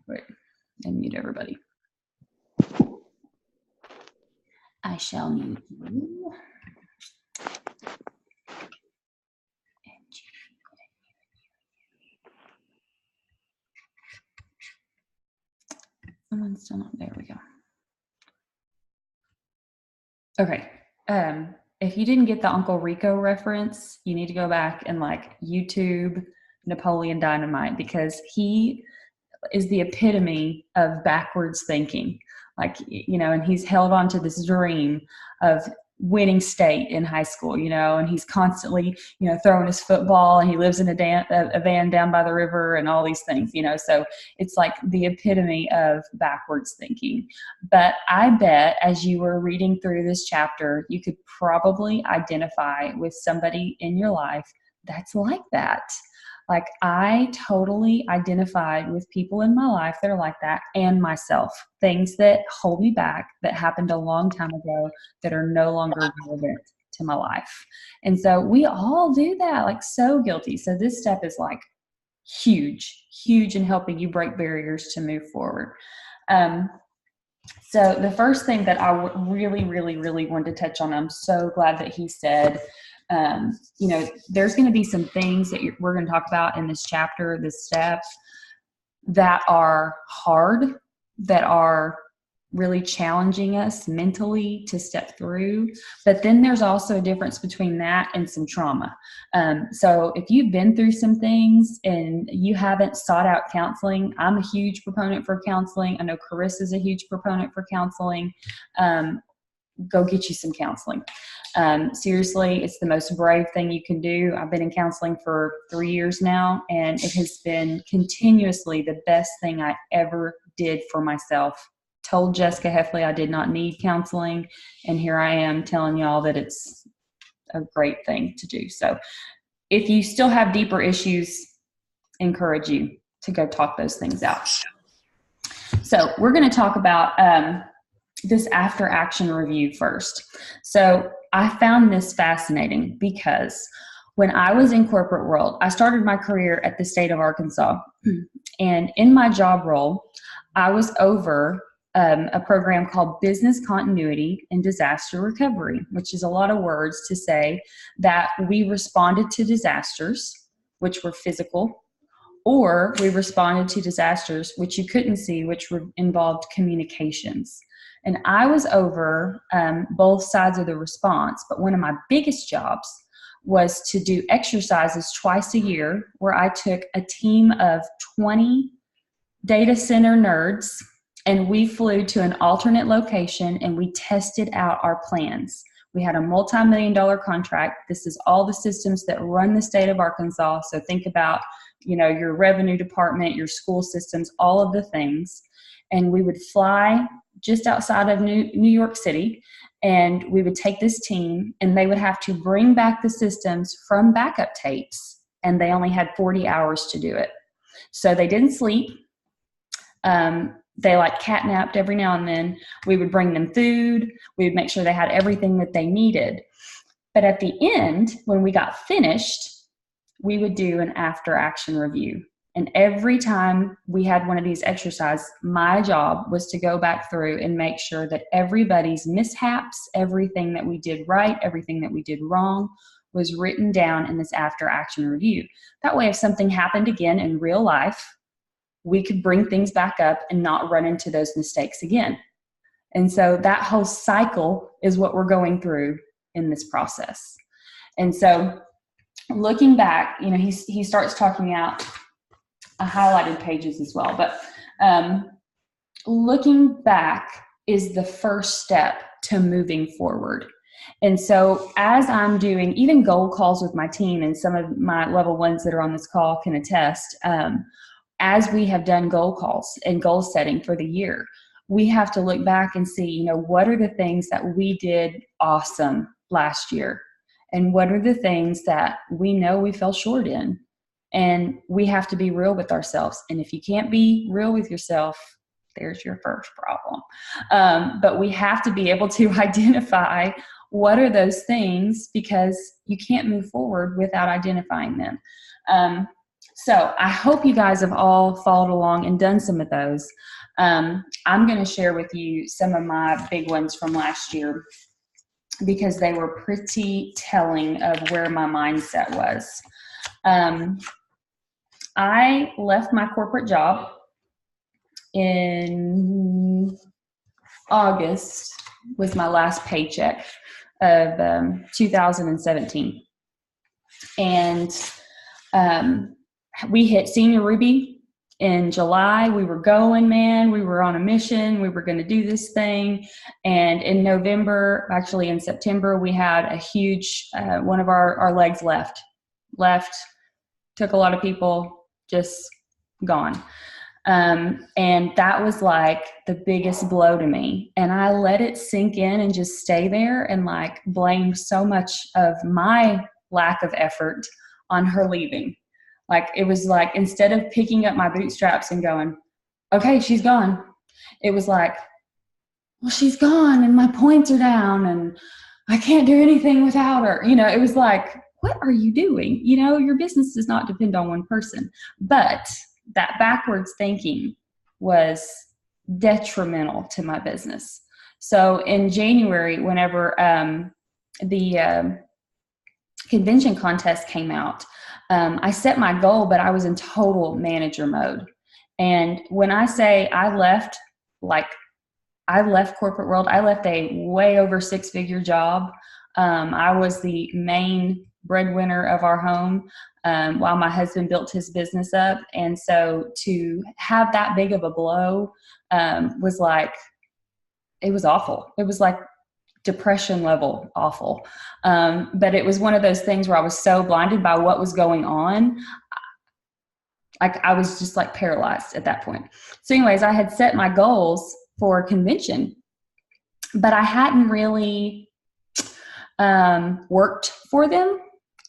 Quick and mute everybody. I shall mute you. Someone's still not there. We go. Okay. If you didn't get the Uncle Rico reference, you need to go back and like YouTube Napoleon Dynamite, because he is the epitome of backwards thinking. Like, you know, and he's held on to this dream of winning state in high school, you know, and he's constantly, you know, throwing his football, and he lives in a van down by the river and all these things, you know, so it's like the epitome of backwards thinking. But I bet as you were reading through this chapter, you could probably identify with somebody in your life that's like that. Like, I totally identified with people in my life that are like that, and myself. Things that hold me back that happened a long time ago that are no longer relevant to my life. And so we all do that, like so guilty. So this step is like huge, huge in helping you break barriers to move forward. So the first thing that I really, really, really wanted to touch on, I'm so glad that he said, you know, there's going to be some things that we're going to talk about in this chapter, this step, that are hard, that are really challenging us mentally to step through. But then there's also a difference between that and some trauma. So if you've been through some things and you haven't sought out counseling, I'm a huge proponent for counseling. I know Carissa's a huge proponent for counseling. Go get you some counseling. Seriously, it's the most brave thing you can do. I've been in counseling for 3 years now, and it has been continuously the best thing I ever did for myself. Told Jessica Heffley I did not need counseling, and here I am telling y'all that it's a great thing to do. So if you still have deeper issues, encourage you to go talk those things out. So we're going to talk about this after action review first. So I found this fascinating because when I was in corporate world, I started my career at the state of Arkansas, and in my job role, I was over a program called Business Continuity and Disaster Recovery, which is a lot of words to say that we responded to disasters, which were physical, or we responded to disasters, which you couldn't see, which involved communications. And I was over both sides of the response, but one of my biggest jobs was to do exercises twice a year where I took a team of 20 data center nerds, and we flew to an alternate location and we tested out our plans. We had a multi-million-dollar contract. This is all the systems that run the state of Arkansas. So think about, you know, your revenue department, your school systems, all of the things. And we would fly just outside of New York City, and we would take this team, and they would have to bring back the systems from backup tapes, and they only had 40 hours to do it. So they didn't sleep. They like catnapped every now and then. We would bring them food. We would make sure they had everything that they needed. But at the end, when we got finished, we would do an after action review. And every time we had one of these exercises, my job was to go back through and make sure that everybody's mishaps, everything that we did right, everything that we did wrong, was written down in this after action review. That way, if something happened again in real life, we could bring things back up and not run into those mistakes again. And so that whole cycle is what we're going through in this process. And so looking back, you know, he starts talking out, I highlighted pages as well, but looking back is the first step to moving forward. And so as I'm doing even goal calls with my team, and some of my level ones that are on this call can attest, as we have done goal calls and goal setting for the year, we have to look back and see, you know, what are the things that we did awesome last year? And what are the things that we know we fell short in? And we have to be real with ourselves. And if you can't be real with yourself, there's your first problem. But we have to be able to identify what are those things, because you can't move forward without identifying them. So I hope you guys have all followed along and done some of those. I'm going to share with you some of my big ones from last year because they were pretty telling of where my mindset was. I left my corporate job in August, was my last paycheck of 2017. And we hit Senior Ruby in July. We were going, man. We were on a mission. We were going to do this thing. And in November, actually in September, we had a huge, one of our legs left, took a lot of people, just gone. And that was like the biggest blow to me. And I let it sink in and just stay there and like blamed so much of my lack of effort on her leaving. Like, it was like, instead of picking up my bootstraps and going, okay, she's gone, it was like, well, she's gone and my points are down and I can't do anything without her. You know, it was like, what are you doing? You know, your business does not depend on one person. But that backwards thinking was detrimental to my business. So in January, whenever the convention contest came out, I set my goal, but I was in total manager mode. And when I say I left corporate world, I left a way over 6-figure job. I was the main breadwinner of our home while my husband built his business up. And so to have that big of a blow was like, it was awful. It was like depression level awful. But it was one of those things where I was so blinded by what was going on. I was just like paralyzed at that point. So anyways, I had set my goals for convention, but I hadn't really worked for them,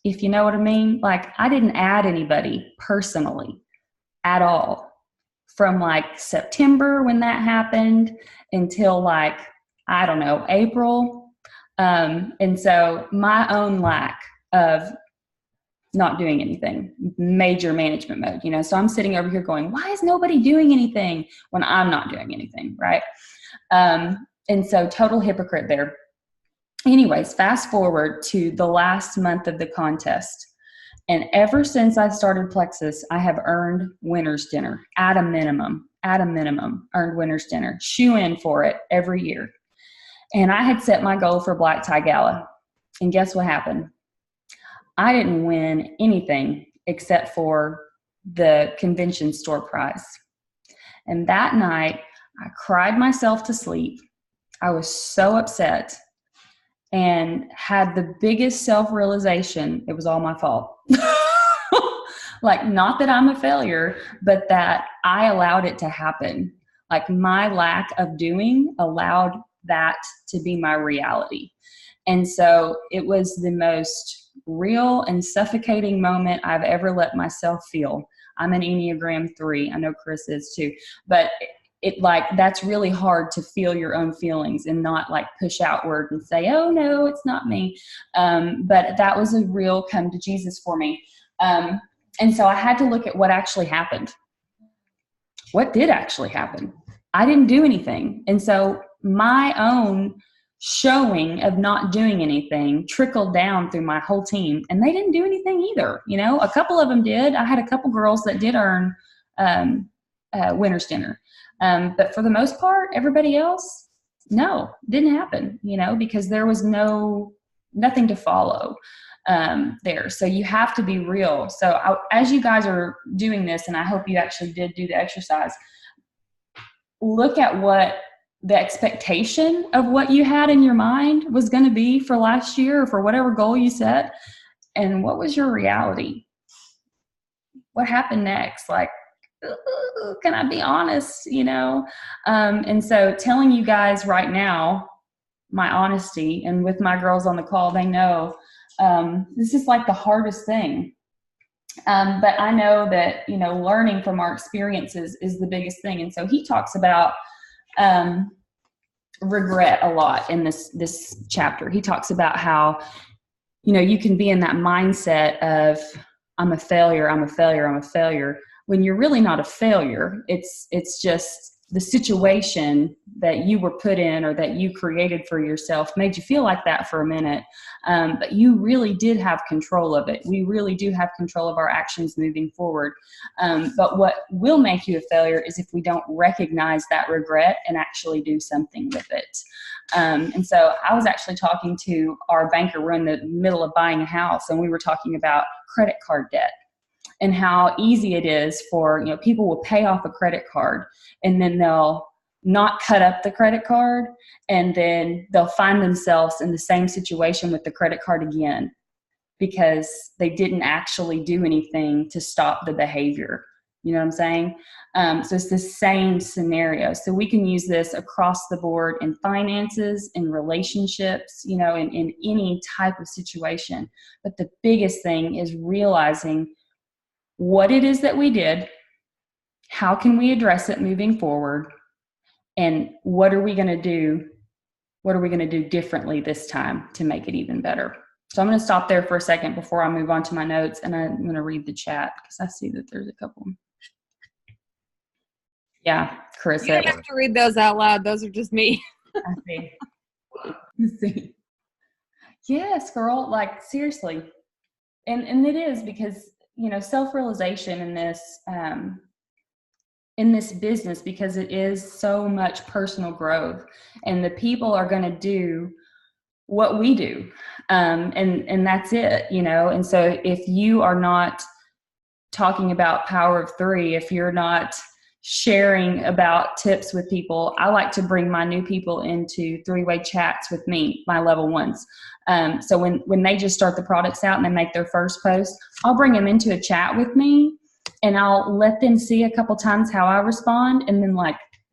if you know what I mean. Like, I didn't add anybody personally at all from like September when that happened until like, I don't know, April. And so my own lack of not doing anything, major management mode, you know, so I'm sitting over here going, why is nobody doing anything when I'm not doing anything, right? And so total hypocrite there. Anyways, fast forward to the last month of the contest. And ever since I started Plexus, I have earned winner's dinner at a minimum, earned winner's dinner, shoe in for it every year. And I had set my goal for Black Tie Gala. And guess what happened? I didn't win anything except for the convention store prize. And that night, I cried myself to sleep. I was so upset and had the biggest self-realization it was all my fault. Like, not that I'm a failure, but that I allowed it to happen. Like, my lack of doing allowed that to be my reality. And so it was the most real and suffocating moment I've ever let myself feel. I'm an Enneagram 3. I know Chris is too, but it like, that's really hard to feel your own feelings and not like push outward and say, oh no, it's not me. But that was a real come to Jesus for me. And so I had to look at what actually happened. What did actually happen? I didn't do anything. And so my own showing of not doing anything trickled down through my whole team, and they didn't do anything either. You know, a couple of them did. I had a couple girls that did earn winner's dinner. But for the most part, everybody else, no, didn't happen, you know, because there was nothing to follow there. So you have to be real. So as you guys are doing this, and I hope you actually did do the exercise, look at what the expectation of what you had in your mind was going to be for last year or for whatever goal you set. And what was your reality? What happened next? Like, can I be honest, you know? And so telling you guys right now, my honesty, and with my girls on the call, they know this is like the hardest thing. But I know that, you know, learning from our experiences is the biggest thing. And so he talks about regret a lot in this chapter. He talks about how, you know, you can be in that mindset of, I'm a failure, I'm a failure, I'm a failure, when you're really not a failure. It's just the situation that you were put in or that you created for yourself made you feel like that for a minute. But you really did have control of it. We really do have control of our actions moving forward. But what will make you a failure is if we don't recognize that regret and actually do something with it. And so I was actually talking to our banker. We're in the middle of buying a house, and we were talking about credit card debt and how easy it is for, people will pay off a credit card and then they'll not cut up the credit card, and then they'll find themselves in the same situation with the credit card again because they didn't actually do anything to stop the behavior. You know what I'm saying? So it's the same scenario. So we can use this across the board in finances, in relationships, in any type of situation. But the biggest thing is realizing what it is that we did, how can we address it moving forward, and what are we going to do? What are we going to do differently this time to make it even better? So I'm going to stop there for a second before I move on to my notes, and I'm going to read the chat because I see that there's a couple. Yeah, Carissa. You don't have to read those out loud. Those are just me. I see. See. Yes, girl. Like, seriously. And it is because, self-realization in this business, because it is so much personal growth, and the people are going to do what we do. And that's it, And so if you are not talking about Power of Three, if you're not sharing about tips with people, I like to bring my new people into 3-way chats with me, my level ones. So when they just start the products out and they make their first post, I'll bring them into a chat with me, and I'll let them see a couple times how I respond, and then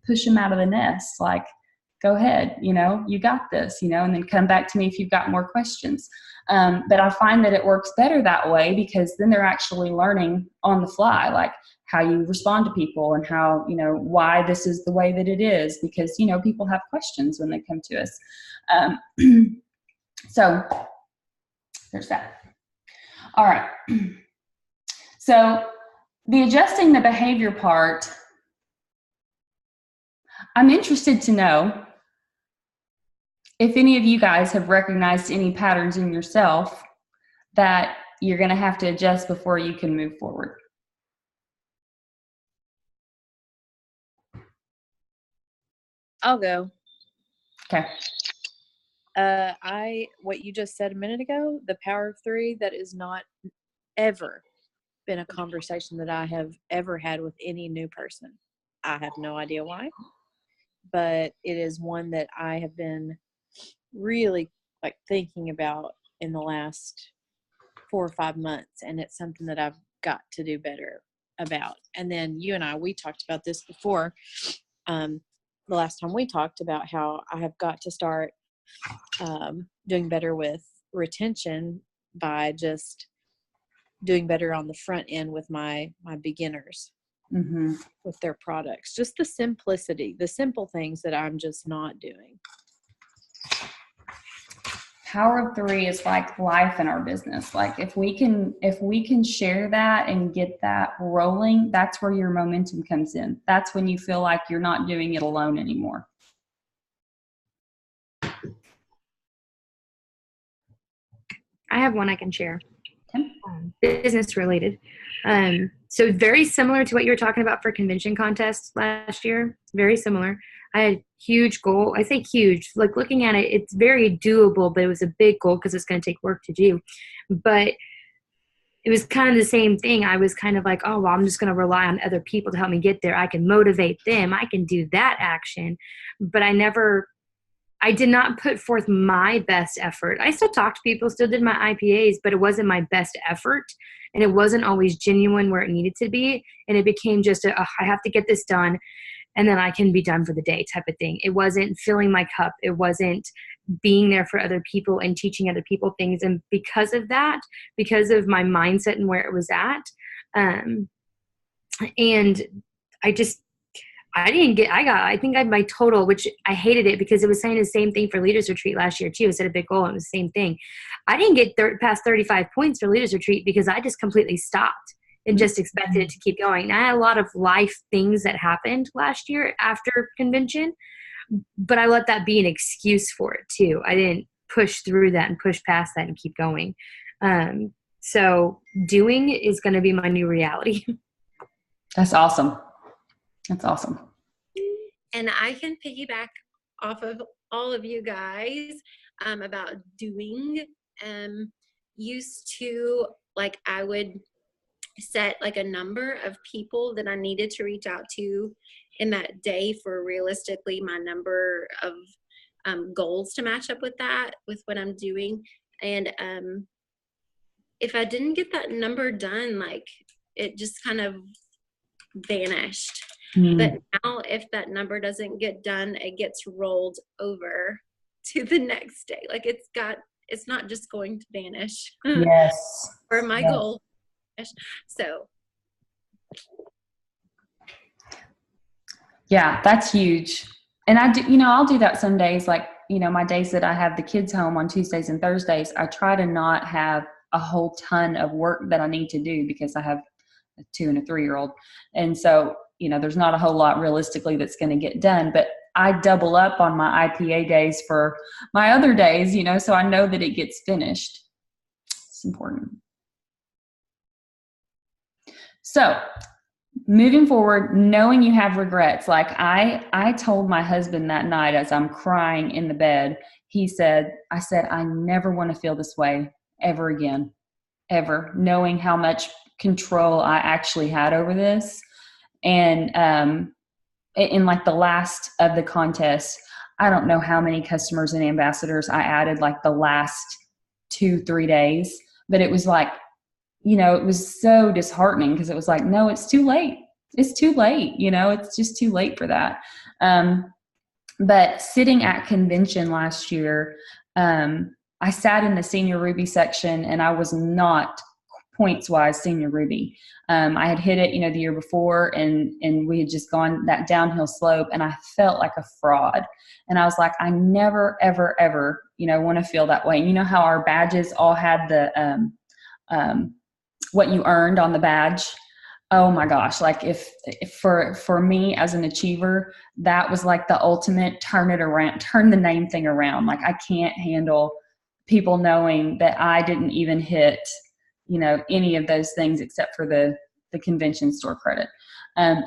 push them out of the nest. Go ahead, you got this, and then come back to me if you've got more questions. But I find that it works better that way, because then they're actually learning on the fly, how you respond to people and how, why this is the way that it is, because, people have questions when they come to us. So there's that. All right. So the adjusting the behavior part, I'm interested to know if any of you guys have recognized any patterns in yourself that you're going to have to adjust before you can move forward. I'll go. Okay. What you just said a minute ago, the Power of Three, that is not ever been a conversation that I have ever had with any new person. I have no idea why, but it is one that I have been really thinking about in the last 4 or 5 months, and it's something that I've got to do better about. And then you and we talked about this before. The last time we talked about how I have got to start doing better with retention by just doing better on the front end with my beginners, with their products. Just the simplicity, the simple things that I'm just not doing. Power of Three is like life in our business. If we can share that and get that rolling, that's where your momentum comes in. That's when you feel like you're not doing it alone anymore. I have one I can share. Okay. Business related. So very similar to what you were talking about for convention contests last year. Very similar. I had a huge goal. I say huge, looking at it, it's very doable, but it was a big goal because it's going to take work to do. But it was kind of the same thing. I was kind of like, oh, well, I'm just going to rely on other people to help me get there. I can motivate them. I can do that action. But I did not put forth my best effort. I still talked to people, still did my IPAs, but it wasn't my best effort. And it wasn't always genuine where it needed to be. And it became just I have to get this done, and then I can be done for the day type of thing. It wasn't filling my cup. It wasn't being there for other people and teaching other people things. And because of that, because of my mindset and where it was at, and I think I had my total, which I hated it because it was saying the same thing for Leaders Retreat last year too. I set a big goal and it was the same thing. I didn't get past 35 points for Leaders Retreat because I just completely stopped and just expected it to keep going. And I had a lot of life things that happened last year after convention, but I let that be an excuse for it too. I didn't push through that and push past that and keep going. So doing is going to be my new reality. That's awesome. That's awesome. And I can piggyback off of all of you guys about doing. Used to, like, I would set like a number of people that I needed to reach out to in that day for realistically my number of goals to match up with that, with what I'm doing. And if I didn't get that number done, like, it just kind of vanished. But now if that number doesn't get done, it gets rolled over to the next day. Like, it's not just going to vanish. Yes. For my goal. So yeah, that's huge. And I'll do that some days. Like, my days that I have the kids home on Tuesdays and Thursdays, I try to not have a whole ton of work that I need to do because I have a 2 and a 3-year-old. And so, there's not a whole lot realistically that's going to get done, but I double up on my IPA days for my other days, so I know that it gets finished. It's important. So moving forward, knowing you have regrets, like I told my husband that night as I'm crying in the bed, I said, I never want to feel this way ever again, ever, knowing how much control I actually had over this. And in like the last of the contest, I don't know how many customers and ambassadors I added like the last 2-3 days, but it was like, it was so disheartening because it was like, no, it's too late. It's too late. It's just too late for that. But sitting at convention last year, I sat in the Senior Ruby section and I was not points-wise Senior Ruby. I had hit it, the year before and we had just gone that downhill slope and I felt like a fraud. And I was like, I never, ever, ever, want to feel that way. And you know how our badges all had the, what you earned on the badge? Oh my gosh. Like if for me as an achiever, that was like the ultimate turn the name thing around. Like I can't handle people knowing that I didn't even hit, any of those things except for the convention store credit.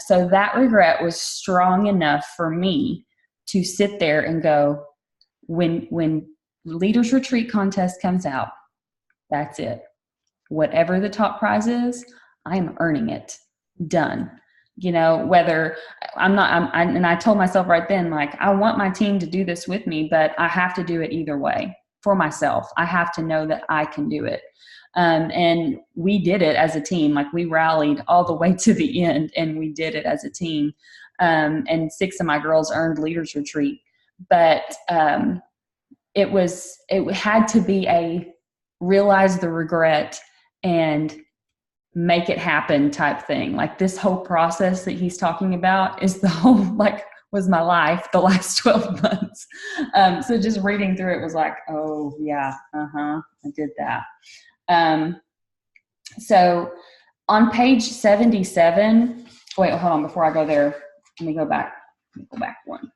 So that regret was strong enough for me to sit there and go, when Leaders Retreat contest comes out, that's it. Whatever the top prize is, I'm earning it. Done. Whether and I told myself right then, like, I want my team to do this with me, but I have to do it either way for myself. I have to know that I can do it. And we did it as a team. Like we rallied all the way to the end and we did it as a team. And 6 of my girls earned Leaders Retreat, but it had to be realize the regret and make it happen type thing. Like this whole process that he's talking about is was my life the last 12 months. So just reading through it was like, oh yeah, I did that. So on page 77, wait, hold on, before I go there, let me go back one.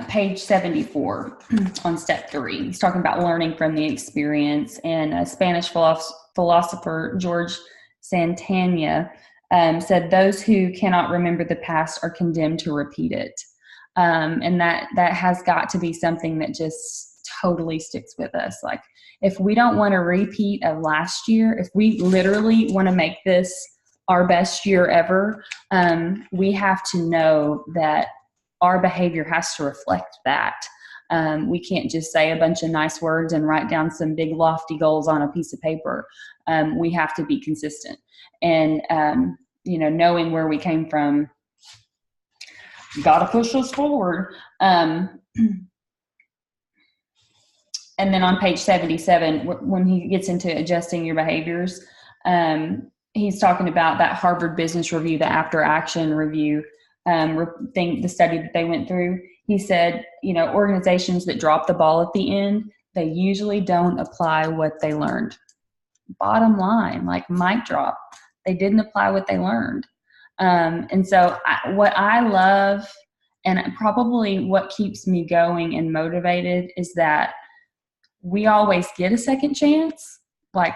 Page 74 on step 3. He's talking about learning from the experience, and a Spanish philosopher, George Santana, said those who cannot remember the past are condemned to repeat it. And that has got to be something that just totally sticks with us. Like if we don't want a repeat of last year, if we literally want to make this our best year ever, we have to know that our behavior has to reflect that. We can't just say a bunch of nice words and write down some big lofty goals on a piece of paper. We have to be consistent. And, knowing where we came from, got to push us forward. And then on page 77, when he gets into adjusting your behaviors, he's talking about that Harvard Business Review, the after action review thing, the study that they went through. He said, organizations that drop the ball at the end, they usually don't apply what they learned. Bottom line, like mic drop, they didn't apply what they learned. And so what I love, and probably what keeps me going and motivated, is that we always get a second chance. Like,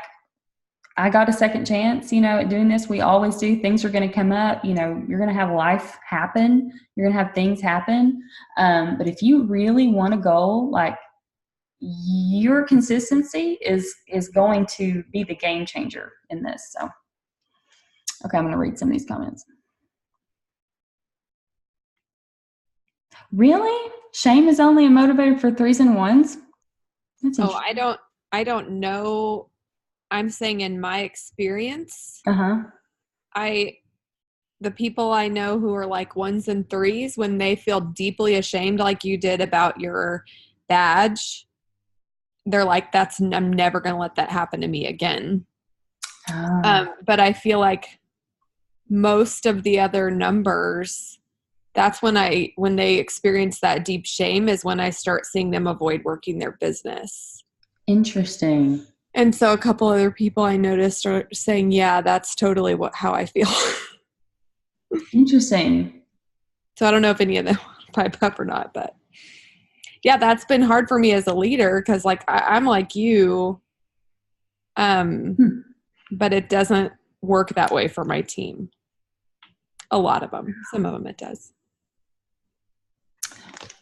I got a second chance, at doing this. We always do. Things are going to come up. You're going to have life happen. You're going to have things happen. But if you really want a goal, like, your consistency is going to be the game changer in this. So, okay, I'm going to read some of these comments. Really? Shame is only a motivator for 3s and 1s? That's interesting. I don't know. I'm saying in my experience, the people I know who are like 1s and 3s, when they feel deeply ashamed, like you did about your badge, they're like, I'm never going to let that happen to me again. But I feel like most of the other numbers, that's when they experience that deep shame, is when I start seeing them avoid working their business. Interesting. And so a couple other people I noticed are saying, yeah, that's totally how I feel. Interesting. So I don't know if any of them pipe up or not, but yeah, that's been hard for me as a leader, because like I'm like you, but it doesn't work that way for my team. A lot of them. Some of them it does.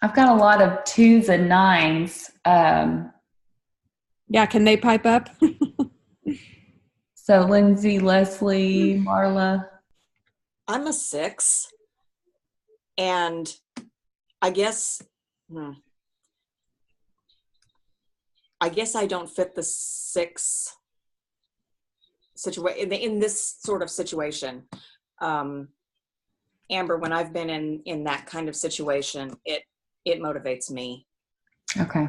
I've got a lot of 2s and 9s. Yeah, can they pipe up? So Lindsay, Leslie, Marla. I'm a 6, and I guess I don't fit the 6 situation in this sort of situation. Amber, when I've been in that kind of situation, it motivates me. Okay.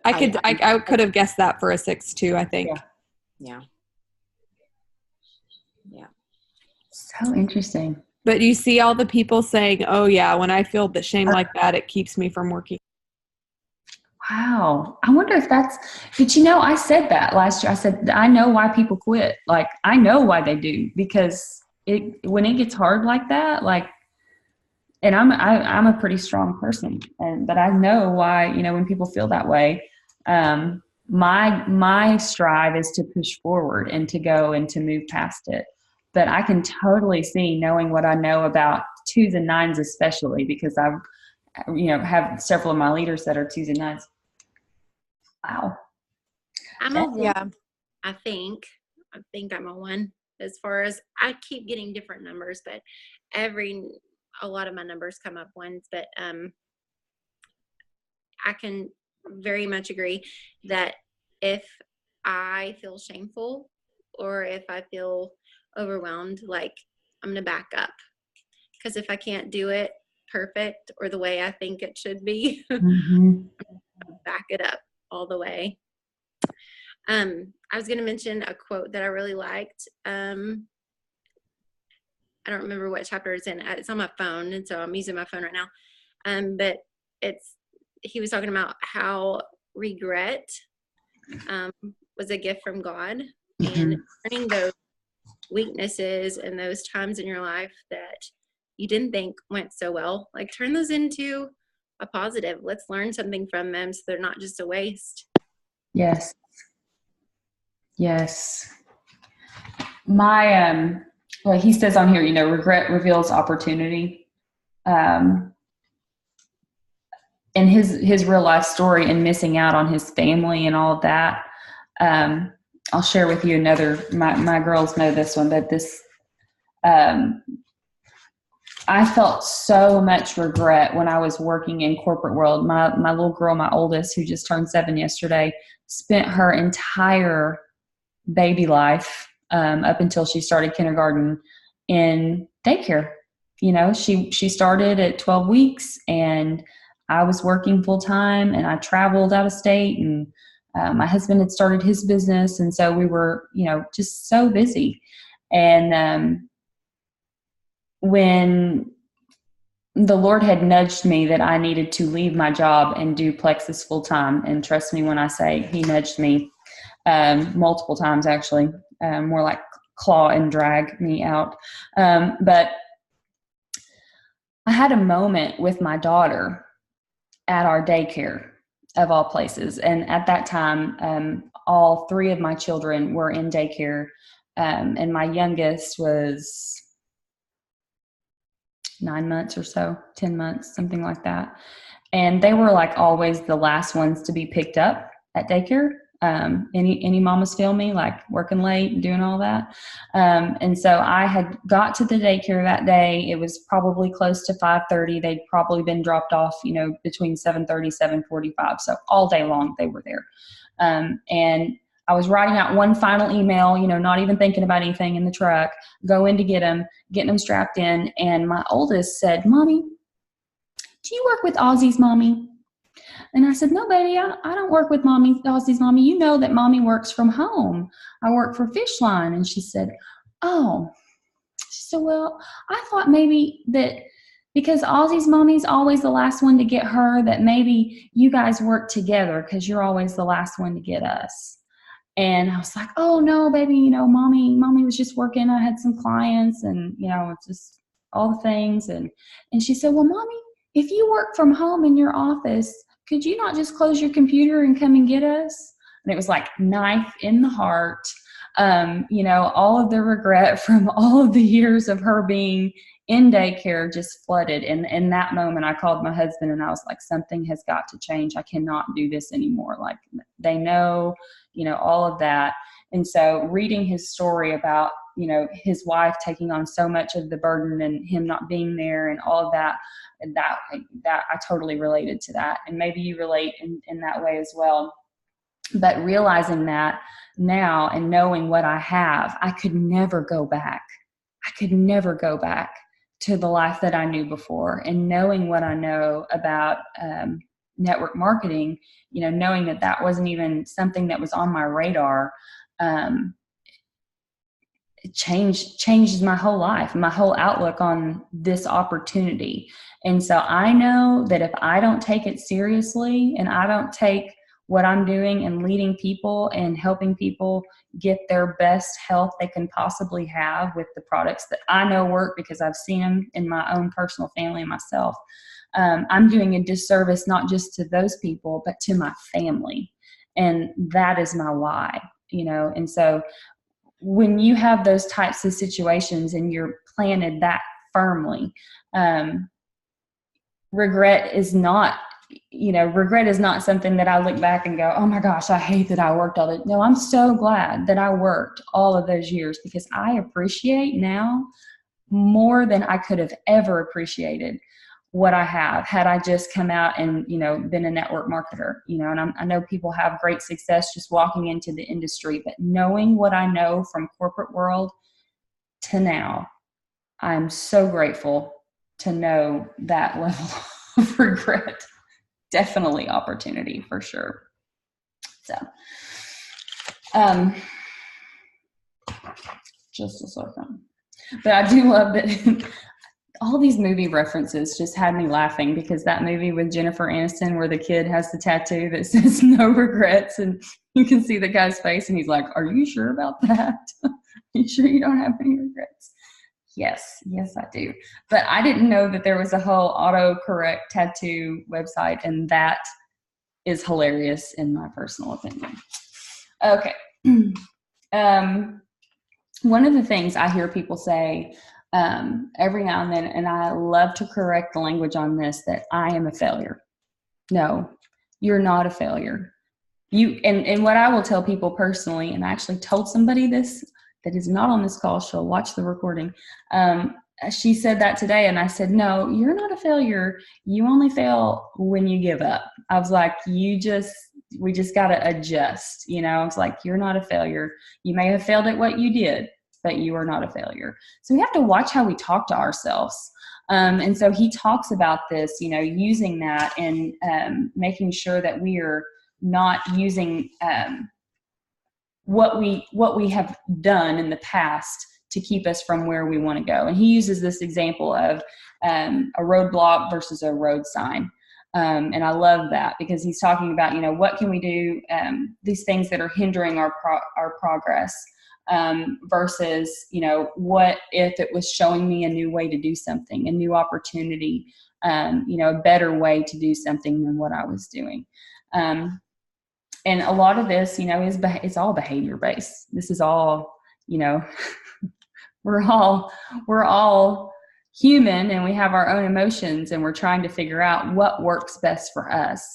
I could have guessed that for a 6 too, I think. Yeah. So interesting. But you see all the people saying, oh yeah, when I feel the shame like that, it keeps me from working. Wow. I wonder if but I said that last year. I said, I know why people quit. Like, I know why they do, because when it gets hard like that, like, and I'm a pretty strong person, but I know why, when people feel that way, my strive is to push forward and to go and to move past it. But I can totally see, knowing what I know about 2s and 9s, especially because I've, have several of my leaders that are 2s and 9s. Wow. I'm a 1. I think I'm a 1, as far as I keep getting different numbers, but a lot of my numbers come up 1s, but I can very much agree that if I feel shameful or if I feel overwhelmed, like, I'm going to back up, because if I can't do it perfect or the way I think it should be, back it up all the way. I was going to mention a quote that I really liked. I don't remember what chapter it's in. It's on my phone, and so I'm using my phone right now. But he was talking about how regret was a gift from God, and turning those weaknesses and those times in your life that you didn't think went so well, like, turn those into a positive. Let's learn something from them so they're not just a waste. Yes. My well, he says on here, regret reveals opportunity. And his real life story and missing out on his family and all of that. I'll share with you my girls know this one, but this, I felt so much regret when I was working in corporate world. My little girl, my oldest, who just turned 7 yesterday, spent her entire baby life, up until she started kindergarten, in daycare. She started at 12 weeks, and I was working full time, and I traveled out of state, and my husband had started his business. And so we were, just so busy. And when the Lord had nudged me that I needed to leave my job and do Plexus full time, and trust me when I say he nudged me multiple times, actually, more like claw and drag me out. But I had a moment with my daughter at our daycare, of all places. And at that time, all three of my children were in daycare. And my youngest was 9 months or so, 10 months, something like that. And they were like always the last ones to be picked up at daycare. Any mamas feel me, like working late and doing all that. And so I had got to the daycare that day. It was probably close to 5:30. They'd probably been dropped off, between 7:30, 7:45. So all day long they were there. And I was writing out one final email, not even thinking about anything in the truck, go in to getting them strapped in. And my oldest said, "Mommy, do you work with Ozzy's mommy?" And I said, "No, baby, I don't work with Ozzy's mommy. You know that mommy works from home. I work for Fishline." And she said, "Oh." She said, "Well, I thought maybe that because Ozzy's mommy's always the last one to get her, that maybe you guys work together because you're always the last one to get us." And I was like, "Oh, no, baby, mommy was just working. I had some clients and, it's just all the things." And she said, "Well, mommy, if you work from home in your office, could you not just close your computer and come and get us?" And it was like knife in the heart. All of the regret from all of the years of her being in daycare just flooded. And in that moment, I called my husband and I was like, something has got to change. I cannot do this anymore. Like, they know, all of that. And so reading his story about, his wife taking on so much of the burden and him not being there and all of that, and that I totally related to that. And maybe you relate in that way as well. But realizing that now and knowing what I have, I could never go back. I could never go back to the life that I knew before. And knowing what I know about network marketing, knowing that wasn't even something that was on my radar, it changed my whole life, my whole outlook on this opportunity. And so I know that if I don't take it seriously and I don't take what I'm doing and leading people and helping people get their best health they can possibly have with the products that I know work because I've seen them in my own personal family and myself, I'm doing a disservice not just to those people, but to my family. And that is my why, And so when you have those types of situations and you're planted that firmly, regret is not something that I look back and go, "Oh my gosh, I hate that I worked all that." No, I'm so glad that I worked all of those years because I appreciate now more than I could have ever appreciated what I have had I just come out and, been a network marketer, and I know people have great success just walking into the industry, but knowing what I know from corporate world to now, I'm so grateful to know that level of regret. Definitely opportunity for sure. So, just a second. But I do love that all these movie references just had me laughing because that movie with Jennifer Aniston where the kid has the tattoo that says "no regrets" and you can see the guy's face and he's like, "Are you sure about that? Are you sure you don't have any regrets?" Yes, I do. But I didn't know that there was a whole autocorrect tattoo website, and that is hilarious in my personal opinion. Okay. One of the things I hear people say every now and then, and I love to correct the language on this, that I am a failure. No, you're not a failure. And what I will tell people personally, and I actually told somebody this that is not on this call, she'll watch the recording. She said that today, and I said, "No, you're not a failure. You only fail when you give up." I was like, we just got to adjust. I was like, "You're not a failure. You may have failed at what you did, but you are not a failure." So we have to watch how we talk to ourselves. And so he talks about this, using that and making sure that we are not using what we have done in the past to keep us from where we want to go. And he uses this example of a roadblock versus a road sign. And I love that because he's talking about, what can we do, these things that are hindering our progress, versus, what if it was showing me a new way to do something, a new opportunity, a better way to do something than what I was doing. And a lot of this, it's all behavior based. This is all, we're all human and we have our own emotions and we're trying to figure out what works best for us.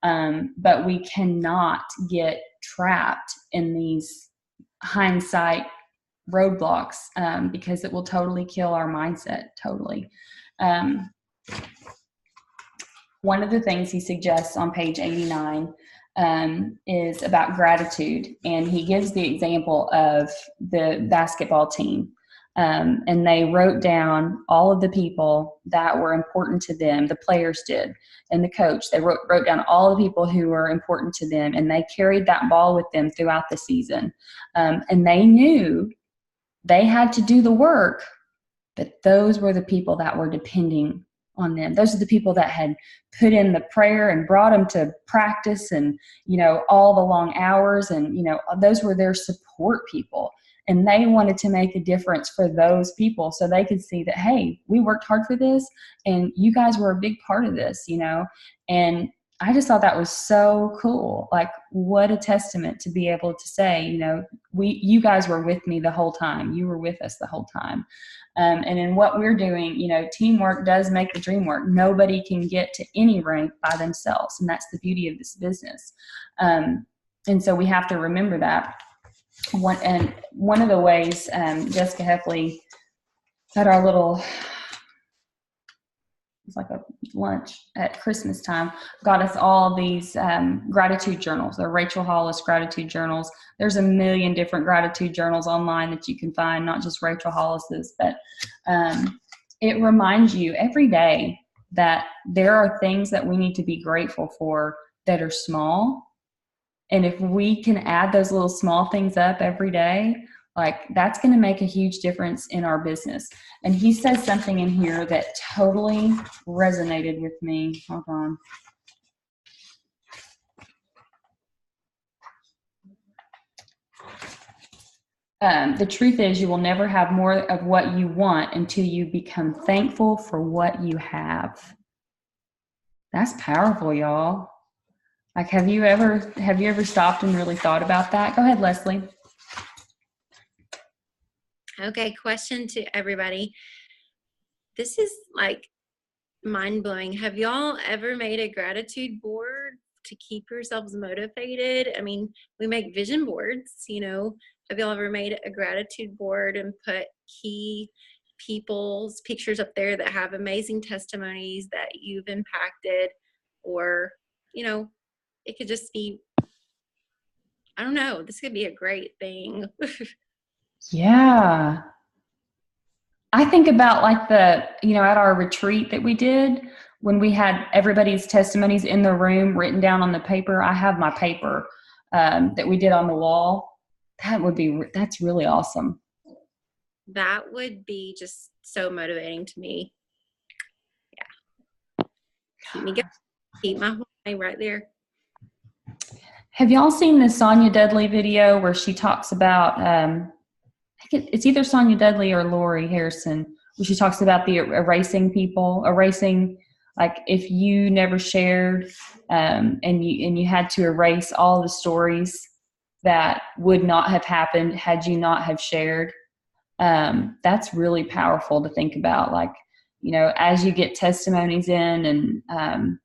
But we cannot get trapped in these hindsight roadblocks, because it will totally kill our mindset. Totally. One of the things he suggests on page 89 is about gratitude. And he gives the example of the basketball team. And they wrote down all of the people that were important to them. The players did, and the coach. They wrote down all the people who were important to them, and they carried that ball with them throughout the season. And they knew they had to do the work, but those were the people that were depending on them. Those are the people that had put in the prayer and brought them to practice and, all the long hours. And, those were their support people. And they wanted to make a difference for those people so they could see that, hey, we worked hard for this and you guys were a big part of this, And I just thought that was so cool. Like, what a testament to be able to say, you guys were with me the whole time. You were with us the whole time. And in what we're doing, teamwork does make the dream work. Nobody can get to any rank by themselves. And that's the beauty of this business. And so we have to remember that. One of the ways Jessica Heffley at our little, it's like a lunch at Christmas time, got us all these gratitude journals. They're Rachel Hollis gratitude journals. There's a million different gratitude journals online that you can find, not just Rachel Hollis's, but it reminds you every day that there are things that we need to be grateful for that are small. And if we can add those little small things up every day, like, that's going to make a huge difference in our business. And he says something in here that totally resonated with me. Hold on. The truth is, you will never have more of what you want until you become thankful for what you have. That's powerful, y'all. Like, have you ever stopped and really thought about that? Go ahead, Leslie. Okay, question to everybody. This is like mind-blowing. Have y'all ever made a gratitude board to keep yourselves motivated? I mean, we make vision boards, Have y'all ever made a gratitude board and put key people's pictures up there that have amazing testimonies that you've impacted? Or, it could just be, I don't know, this could be a great thing. Yeah. I think about like at our retreat that we did, when we had everybody's testimonies in the room written down on the paper. I have my paper that we did on the wall. That's really awesome. That would be just so motivating to me. Yeah. Keep me going. Keep my whole name right there. Have y'all seen the Sonia Dudley video where she talks about, I think it's either Sonia Dudley or Lori Harrison, where she talks about the erasing, like, if you never shared and you had to erase all the stories that would not have happened had you not have shared. That's really powerful to think about. Like, as you get testimonies in, and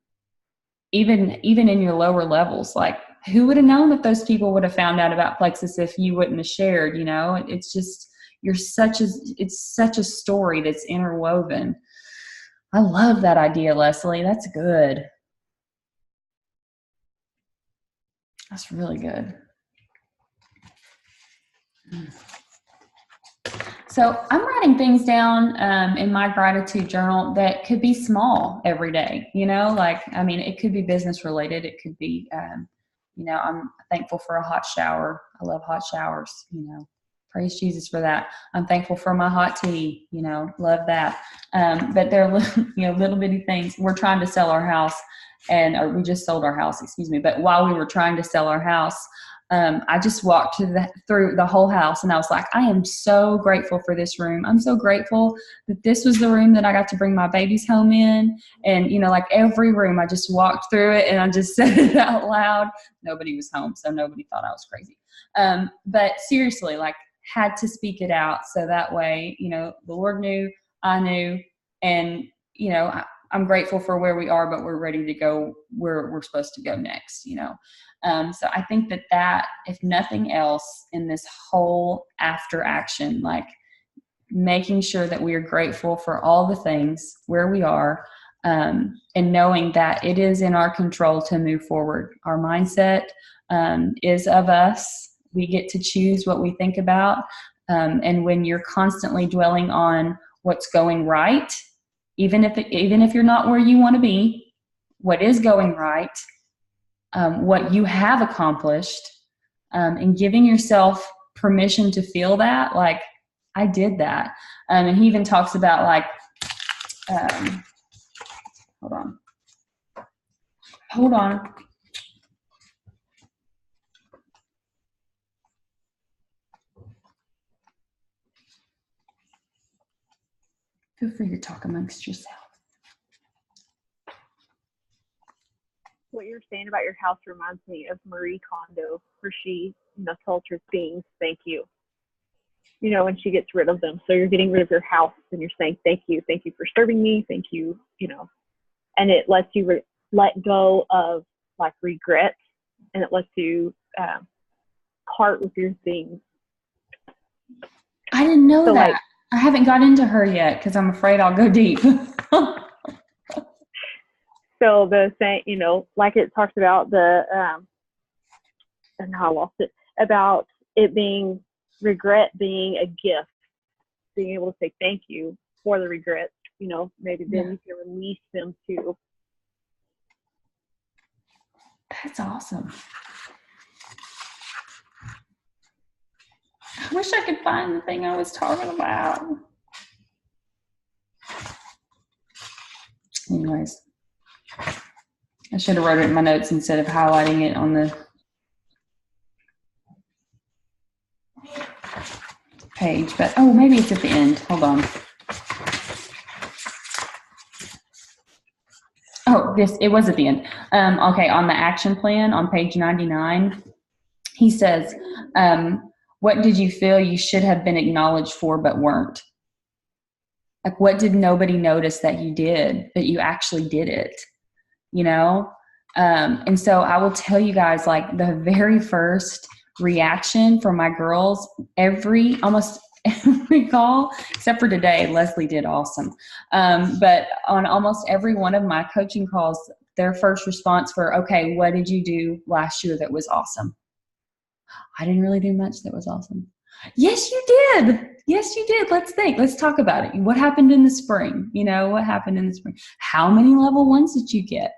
even in your lower levels, like, who would have known that those people would have found out about Plexus if you wouldn't have shared? It's just, it's such a story that's interwoven. I love that idea, Leslie. That's good. That's really good. So I'm writing things down in my gratitude journal that could be small every day, it could be business related. It could be, I'm thankful for a hot shower. I love hot showers, Praise Jesus for that. I'm thankful for my hot tea, love that. But there are, little bitty things. We're trying to sell our house or we just sold our house, excuse me. But while we were trying to sell our house, I just walked through the whole house and I was like, I am so grateful for this room. I'm so grateful that this was the room that I got to bring my babies home in. And, like every room, I just walked through it and I just said it out loud. Nobody was home, so nobody thought I was crazy. But seriously, had to speak it out. So that way, the Lord knew, I knew, and, I'm grateful for where we are, but we're ready to go where we're supposed to go next, So I think that if nothing else in this whole after action, making sure that we are grateful for all the things where we are, and knowing that it is in our control to move forward. Our mindset is of us. We get to choose what we think about. And when you're constantly dwelling on what's going right, even if you're not where you want to be, what is going right, what you have accomplished, and giving yourself permission to feel that, I did that. And he even talks about hold on. Feel free to talk amongst yourself. What you're saying about your house reminds me of Marie Kondo, where she, tells her things, thank you. When she gets rid of them. So you're getting rid of your house and you're saying, thank you for serving me. Thank you, and it lets you let go of regret, and it lets you part with your things. I didn't know that. I haven't got into her yet because I'm afraid I'll go deep. So the thing, it talks about and I lost it, about it being regret being a gift, being able to say thank you for the regrets, maybe then you can release them too. That's awesome. I wish I could find the thing I was talking about. Anyways, I should have wrote it in my notes instead of highlighting it on the page, but maybe it's at the end. Hold on. It was at the end. Okay, on the action plan on page 99, he says, what did you feel you should have been acknowledged for but weren't? What did nobody notice that you did, but you actually did it, And so I will tell you guys, the very first reaction from my girls, almost every call, except for today, Leslie did awesome. But on almost every one of my coaching calls, their first response okay, what did you do last year that was awesome? I didn't really do much that was awesome. Yes, you did. Yes, you did. Let's think. Let's talk about it. What happened in the spring? What happened in the spring? How many level 1s did you get?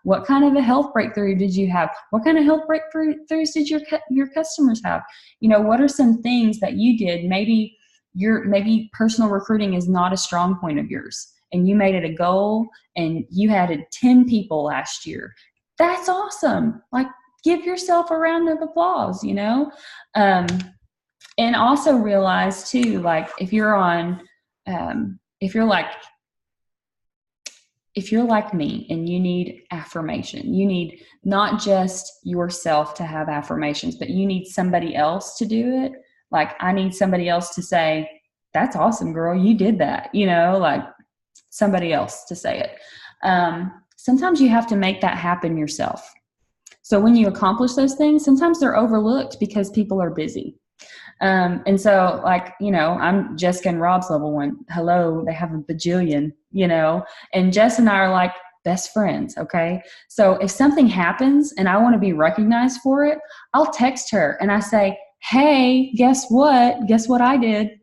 What kind of a health breakthrough did you have? What kind of health breakthroughs did your customers have? What are some things that you did? Maybe personal recruiting is not a strong point of yours, and you made it a goal, and you had 10 people last year. That's awesome. Give yourself a round of applause, and also realize too, if you're like me and you need affirmation, you need not just yourself to have affirmations, but you need somebody else to do it. I need somebody else to say, that's awesome, girl, you did that, somebody else to say it. Sometimes you have to make that happen yourself. So when you accomplish those things, sometimes they're overlooked because people are busy. And so I'm Jessica and Rob's level 1. Hello, they have a bajillion, and Jess and I are best friends. Okay. So if something happens and I want to be recognized for it, I'll text her and I say, hey, guess what? Guess what I did?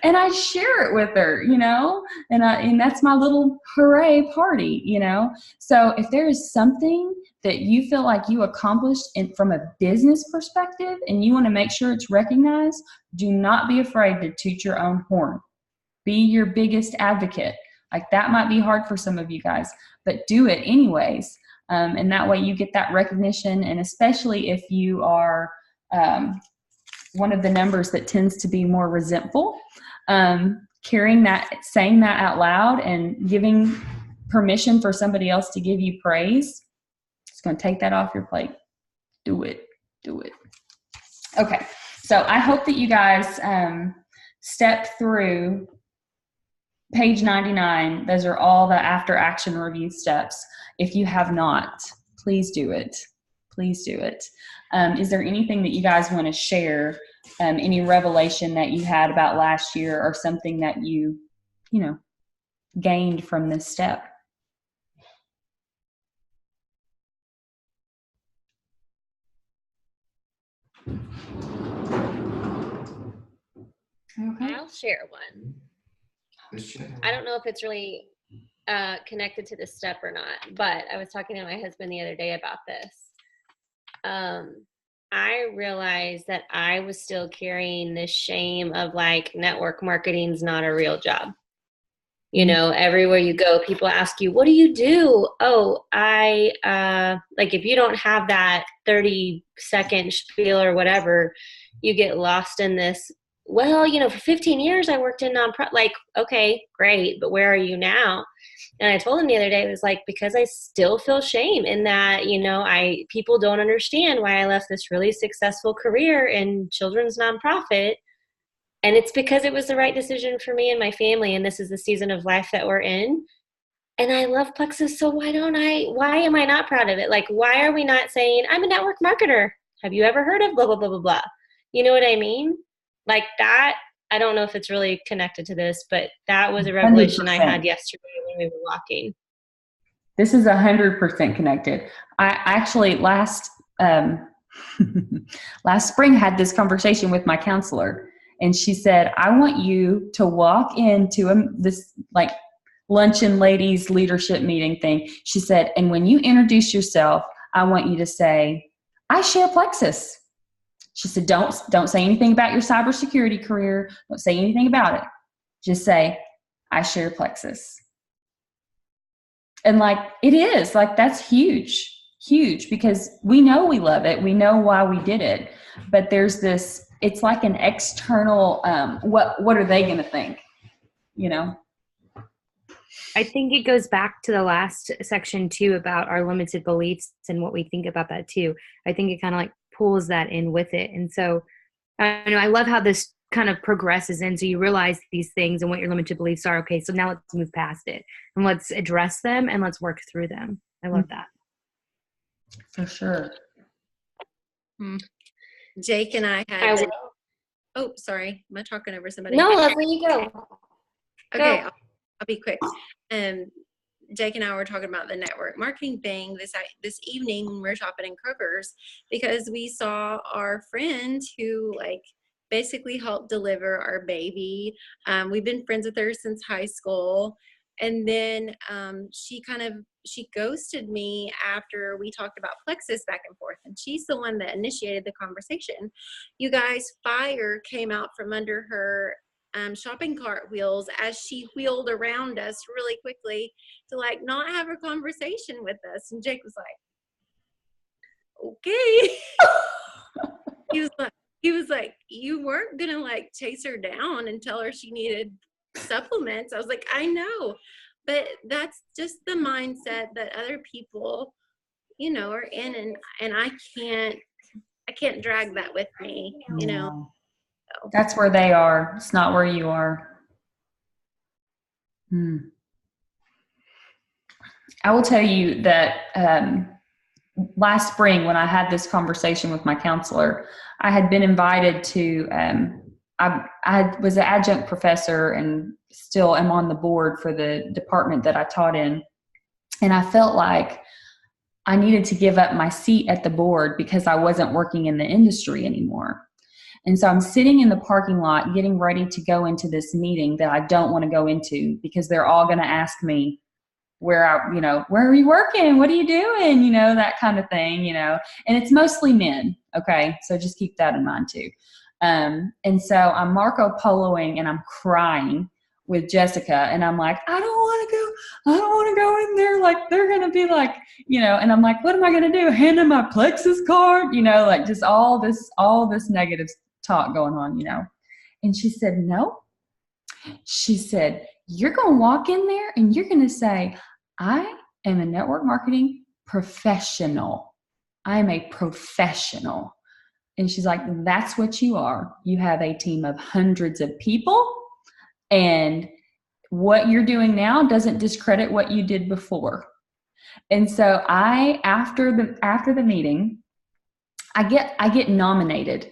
And I share it with her, and that's my little hooray party, So if there is something that you feel like you accomplished from a business perspective and you want to make sure it's recognized, do not be afraid to toot your own horn. Be your biggest advocate. Like, that might be hard for some of you guys, but do it anyways. And that way you get that recognition. And especially if you are one of the numbers that tends to be more resentful, carrying that, saying that out loud and giving permission for somebody else to give you praise, it's going to take that off your plate. Do it. Okay. So I hope that you guys step through page 99. Those are all the after action review steps. If you have not, please do it. Please do it. Is there anything that you guys want to share? Any revelation that you had about last year, or something that you gained from this step? Okay. I'll share one. I don't know if it's really connected to this step or not, but I was talking to my husband the other day about this. I realized that I was still carrying this shame of like, network marketing's not a real job. You know, everywhere you go, people ask you, what do you do? Oh, I, like, if you don't have that 30-second spiel or whatever, you get lost in this. Well, for 15 years I worked in nonprofit. Like, okay, great, but where are you now? And I told him the other day, it was like, because I still feel shame in that, people don't understand why I left this really successful career in children's nonprofit. And it's because it was the right decision for me and my family. And this is the season of life that we're in. And I love Plexus. So why am I not proud of it? Like, why are we not saying, I'm a network marketer? Have you ever heard of blah, blah, blah, blah, blah? You know what I mean? Like that. I don't know if it's really connected to this, but that was a revelation 100%. I had yesterday when we were walking. This is 100% connected. I actually last spring had this conversation with my counselor, and she said, I want you to walk into this like luncheon ladies leadership meeting thing. She said, and when you introduce yourself, I want you to say, I share Plexus. She said, don't say anything about your cybersecurity career. Don't say anything about it. Just say, I share Plexus. And like, it is like, that's huge, because we know we love it. We know why we did it, but there's this, it's like an external, what are they going to think? I think it goes back to the last section too, about our limited beliefs and what we think about that too. I think it kind of like pulls that in with it. And so I love how this kind of progresses in. So you realize these things and what your limited beliefs are. Okay, so now let's move past it and let's address them and let's work through them. I love that. For sure. Jake and I had. Oh, sorry. Am I talking over somebody? No, Leslie, you go. Okay, I'll be quick. Jake and I were talking about the network marketing thing this evening when we were shopping in Kroger's, because we saw our friend who basically helped deliver our baby. We've been friends with her since high school. And then she ghosted me after we talked about Plexus back and forth. And she's the one that initiated the conversation. You guys, fire came out from under her shopping cart wheels as she wheeled around us really quickly to not have a conversation with us. And Jake was like, okay. He was like, you weren't gonna chase her down and tell her she needed supplements. I was like, I know, but that's just the mindset that other people, are in, and I can't drag that with me, So. That's where they are. It's not where you are. I will tell you that last spring when I had this conversation with my counselor, I had been invited to, I was an adjunct professor and still am on the board for the department that I taught in. And I felt like I needed to give up my seat at the board because I wasn't working in the industry anymore. And so I'm sitting in the parking lot getting ready to go into this meeting that I don't want to go into because they're all going to ask me, where are you working? What are you doing? That kind of thing, and it's mostly men. Okay. So just keep that in mind too. And so I'm Marco Poloing and I'm crying with Jessica and I'm like, I don't want to go in there. Like, they're going to be like, and I'm like, what am I going to do? Hand in my Plexus card, like just all this negative talk going on, And she said, no. She said, you're going to walk in there and you're going to say, I am a network marketing professional. I am a professional. And she's like, that's what you are. You have a team of hundreds of people, and what you're doing now doesn't discredit what you did before. And so after the meeting, I get nominated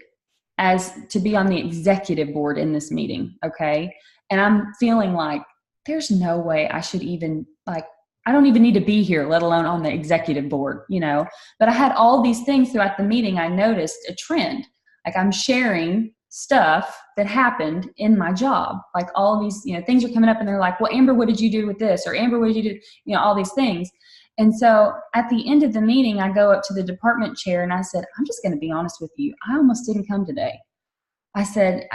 to be on the executive board in this meeting. Okay. And I'm feeling like there's no way I should even, like, I don't even need to be here, let alone on the executive board, But I had all these things throughout the meeting. I noticed a trend. Like, I'm sharing stuff that happened in my job. Like, all these, things are coming up and they're like, well, Amber, what did you do with this? Or Amber, what did you do? All these things. And so at the end of the meeting, I go up to the department chair and I said, I'm just going to be honest with you. I almost didn't come today. I said,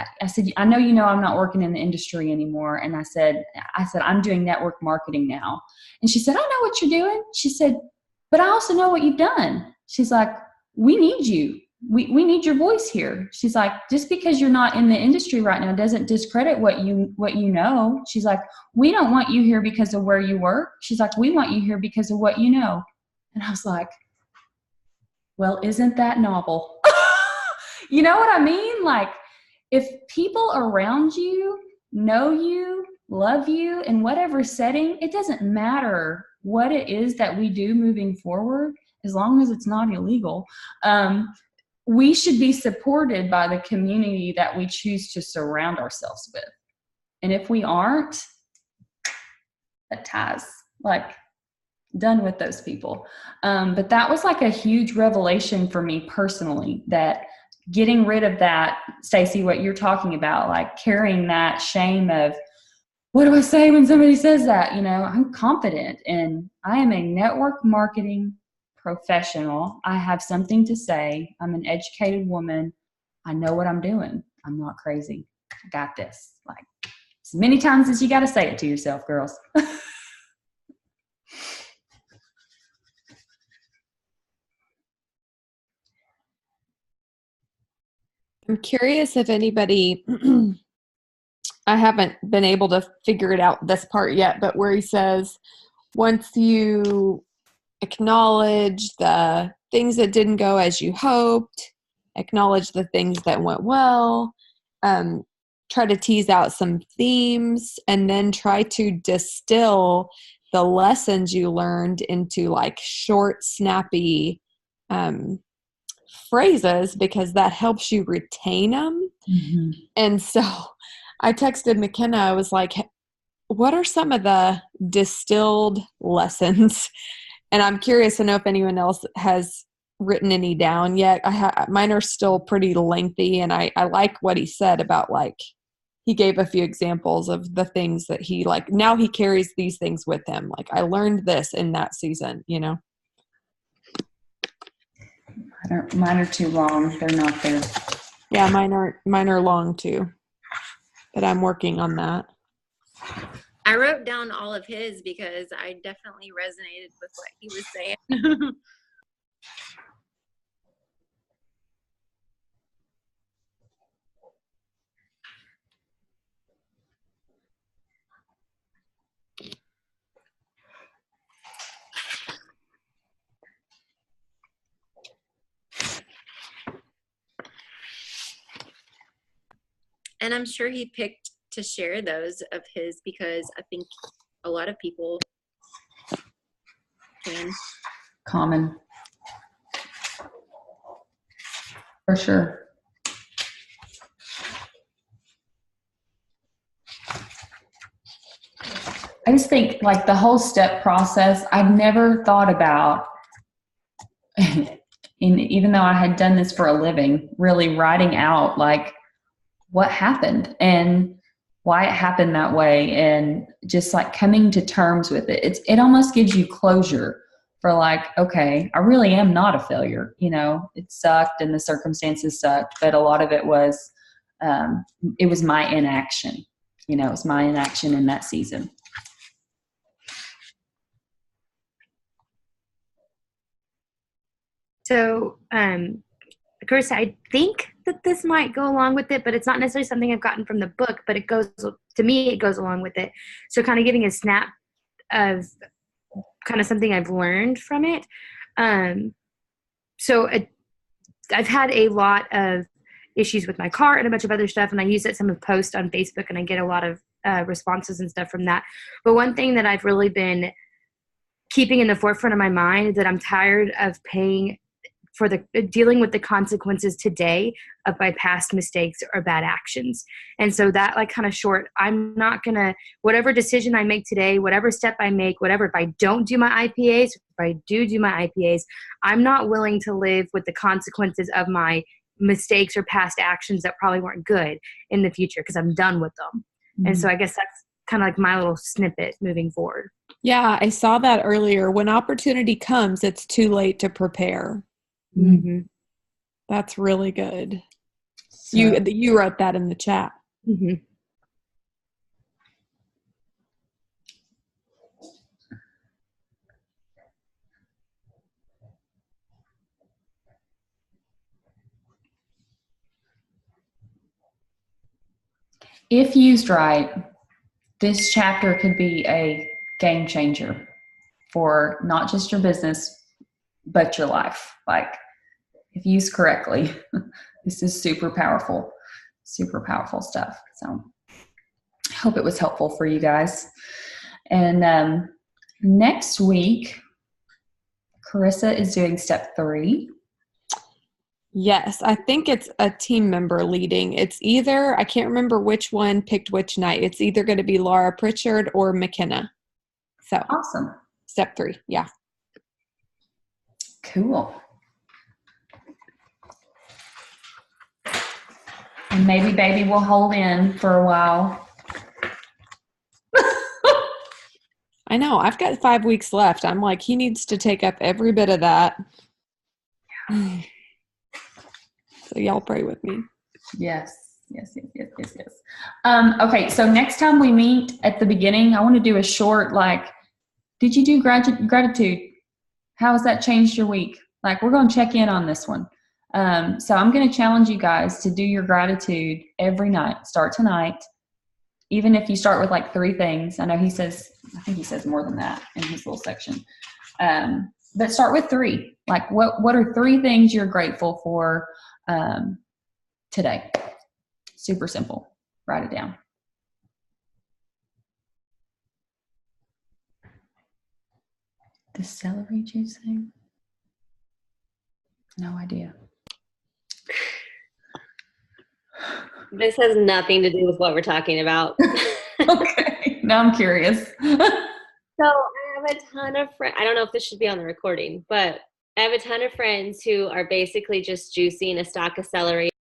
I know I'm not working in the industry anymore. And I said, I'm doing network marketing now. And she said, I know what you're doing. She said, but I also know what you've done. She's like, we need you. We need your voice here. She's like, just because you're not in the industry right now doesn't discredit what you know. She's like, we don't want you here because of where you work. She's like, we want you here because of what you know. And I was like, well, isn't that novel? You know what I mean? Like, if people around you know you, love you, in whatever setting, it doesn't matter what it is that we do moving forward, as long as it's not illegal. We should be supported by the community that we choose to surround ourselves with. And if we aren't, that ties, like, done with those people. But that was like a huge revelation for me personally, that getting rid of that, Stacey, what you're talking about, like carrying that shame of, what do I say when somebody says that? I'm confident and I am a network marketing professional. I have something to say. I'm an educated woman. I know what I'm doing. I'm not crazy. I got this. Like, as many times as you got to say it to yourself, girls. I'm curious if anybody, I haven't been able to figure it out this part yet, but where he says, once you acknowledge the things that didn't go as you hoped, acknowledge the things that went well, try to tease out some themes, and then try to distill the lessons you learned into like short, snappy phrases, because that helps you retain them. Mm-hmm. And so I texted McKenna, I was like, what are some of the distilled lessons? And I'm curious to know if anyone else has written any down yet. Mine are still pretty lengthy, and I like what he said about, like, he gave a few examples of the things that he, like, now he carries these things with him. Like, I learned this in that season, Mine are too long. They're not there. Yeah, mine are long too, but I'm working on that. I wrote down all of his because I definitely resonated with what he was saying. And I'm sure he picked to share those of his because I think a lot of people can. Common. For sure. I just think, like, the whole step process, I've never thought about, even though I had done this for a living, really writing out, like, what happened and why it happened that way, and just like coming to terms with it. It almost gives you closure for like, okay, I really am not a failure. You know, it sucked and the circumstances sucked, but a lot of it was my inaction. You know, it was my inaction in that season. So, Carissa, I think that this might go along with it, but it's not necessarily something I've gotten from the book, but it goes along with it. So kind of giving a snap of kind of something I've learned from it. I've had a lot of issues with my car and a bunch of other stuff, and I use it some of post on Facebook, and I get a lot of responses and stuff from that. But one thing that I've really been keeping in the forefront of my mind is that I'm tired of paying for dealing with the consequences today of my past mistakes or bad actions. And so that like kind of short, I'm not gonna, whatever decision I make today, whatever step I make, whatever, if I don't do my IPAs, if I do my IPAs, I'm not willing to live with the consequences of my mistakes or past actions that probably weren't good in the future, because I'm done with them. Mm-hmm. And so I guess that's kind of like my little snippet moving forward. Yeah, I saw that earlier. When opportunity comes, it's too late to prepare. Mm-hmm. That's really good. So, you wrote that in the chat. Mm-hmm. If used right, this chapter could be a game changer for not just your business, but your life. Like, if used correctly, this is super powerful stuff. So I hope it was helpful for you guys. And next week, Carissa is doing step 3. Yes, I think it's a team member leading. It's either, I can't remember which one picked which night. It's either going to be Laura Pritchard or McKenna. So awesome. Step 3. Yeah. Cool. And maybe baby will hold in for a while. I know. I've got 5 weeks left. I'm like, he needs to take up every bit of that. So y'all pray with me. Yes. Okay, so next time we meet at the beginning, I want to do a short, like, did you do gratitude? How has that changed your week? Like, we're going to check in on this one. So I'm going to challenge you guys to do your gratitude every night. Start tonight. Even if you start with like 3 things. I think he says more than that in his little section. But start with 3. Like, what are 3 things you're grateful for today? Super simple. Write it down. The celery juice thing? No idea. This has nothing to do with what we're talking about. Okay. Now I'm curious. So I have a ton of friends. I don't know if this should be on the recording, but I have a ton of friends who are basically just juicing a stalk of celery